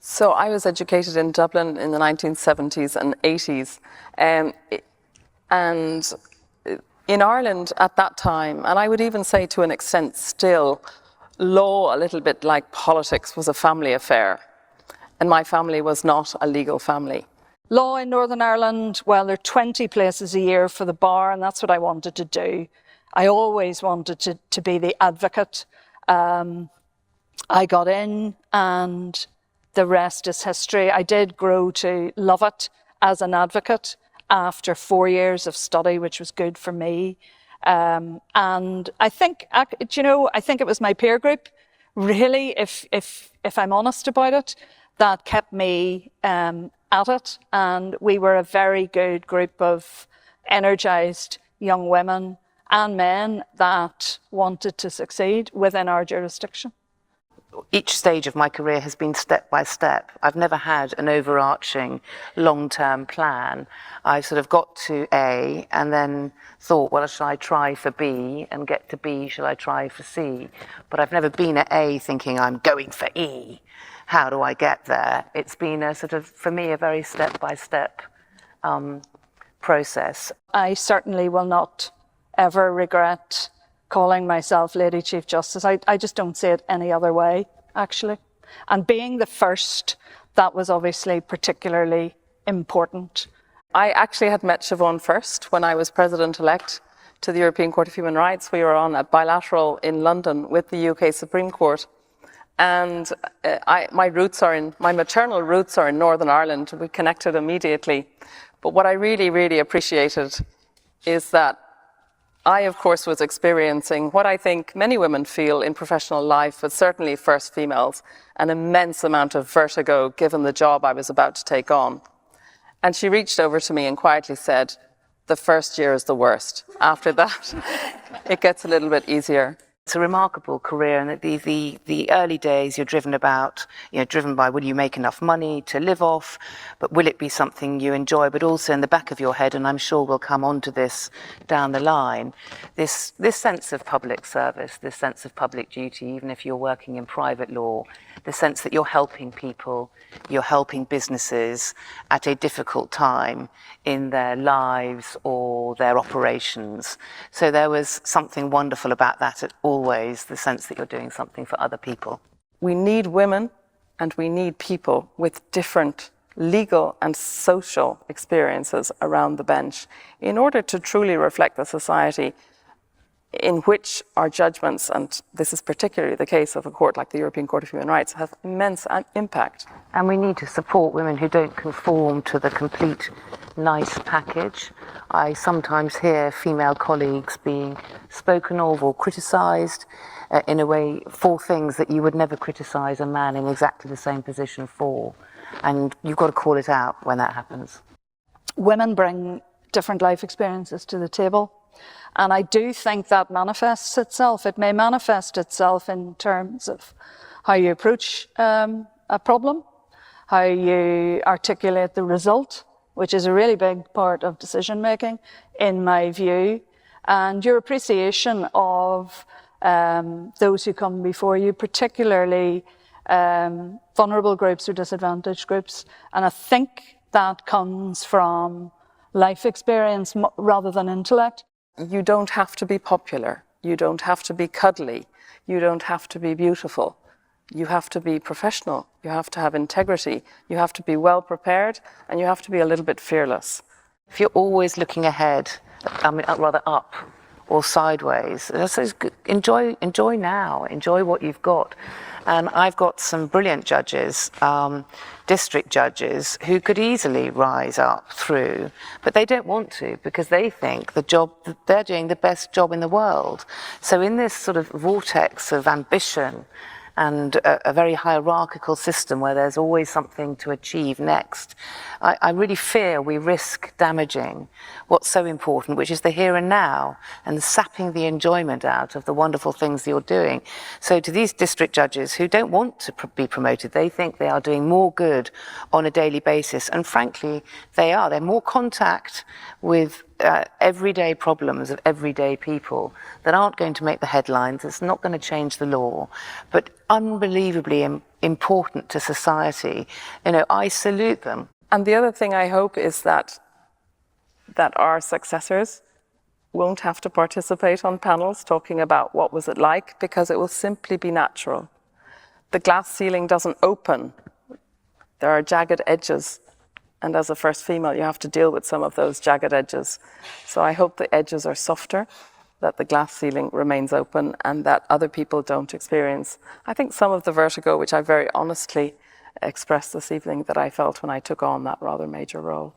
So I was educated in Dublin in the 1970s and 80s. And in Ireland at that time, and I would even say to an extent still, law, a little bit like politics, was a family affair. And my family was not a legal family. Law in Northern Ireland, well, there are 20 places a year for the bar, and that's what I wanted to do. I always wanted to be the advocate. I got in, and the rest is history. I did grow to love it as an advocate after 4 years of study, which was good for me. And I think, I think it was my peer group, really, if I'm honest about it, that kept me at it. And we were a very good group of energized young women and men that wanted to succeed within our jurisdiction. Each stage of my career has been step by step. I've never had an overarching long-term plan. I sort of got to A and then thought, well, shall I try for B, and get to B, shall I try for C? But I've never been at A thinking I'm going for E. How do I get there? It's been a sort of, for me, a very step-by-step process. I certainly will not ever regret calling myself Lady Chief Justice. I just don't see it any other way, actually. And being the first, that was obviously particularly important. I actually had met Siobhan first when I was President-elect to the European Court of Human Rights. We were on a bilateral in London with the UK Supreme Court. And my maternal roots are in Northern Ireland. We connected immediately. But what I really, really appreciated is that I, of course, was experiencing what I think many women feel in professional life, but certainly first females, an immense amount of vertigo given the job I was about to take on. And she reached over to me and quietly said, the first year is the worst. After that, it gets a little bit easier. It's a remarkable career, and the early days you're driven by will you make enough money to live off, but will it be something you enjoy, but also in the back of your head, and I'm sure we'll come on to this down the line, this sense of public service, this sense of public duty, even if you're working in private law, the sense that you're helping people, you're helping businesses at a difficult time in their lives or their operations. So there was something wonderful about that always, the sense that you're doing something for other people. We need women and we need people with different legal and social experiences around the bench in order to truly reflect the society in which our judgments, and this is particularly the case of a court like the European Court of Human Rights, have immense impact. And we need to support women who don't conform to the complete nice package. I sometimes hear female colleagues being spoken of or criticised in a way for things that you would never criticise a man in exactly the same position for. And you've got to call it out when that happens. Women bring different life experiences to the table. And I do think that manifests itself. It may manifest itself in terms of how you approach a problem, how you articulate the result, which is a really big part of decision making, in my view, and your appreciation of those who come before you, particularly vulnerable groups or disadvantaged groups. And I think that comes from life experience rather than intellect. You don't have to be popular. You don't have to be cuddly. You don't have to be beautiful. You have to be professional. You have to have integrity. You have to be well prepared, and you have to be a little bit fearless. If you're always looking ahead, rather up or sideways, enjoy now. Enjoy what you've got. And I've got some brilliant judges, district judges, who could easily rise up through, but they don't want to because they think they're doing the best job in the world. So in this sort of vortex of ambition and a very hierarchical system where there's always something to achieve next, I really fear we risk damaging what's so important, which is the here and now, and sapping the enjoyment out of the wonderful things that you're doing. So to these district judges who don't want to be promoted, they think they are doing more good on a daily basis, and frankly, they are. They're more contact with everyday problems of everyday people that aren't going to make the headlines. It's not going to change the law, but unbelievably important to society. You know, I salute them. And the other thing I hope is that our successors won't have to participate on panels talking about what was it like, because it will simply be natural. The glass ceiling doesn't open. There are jagged edges. And as a first female, you have to deal with some of those jagged edges. So I hope the edges are softer, that the glass ceiling remains open, and that other people don't experience, I think, some of the vertigo, which I very honestly expressed this evening, that I felt when I took on that rather major role.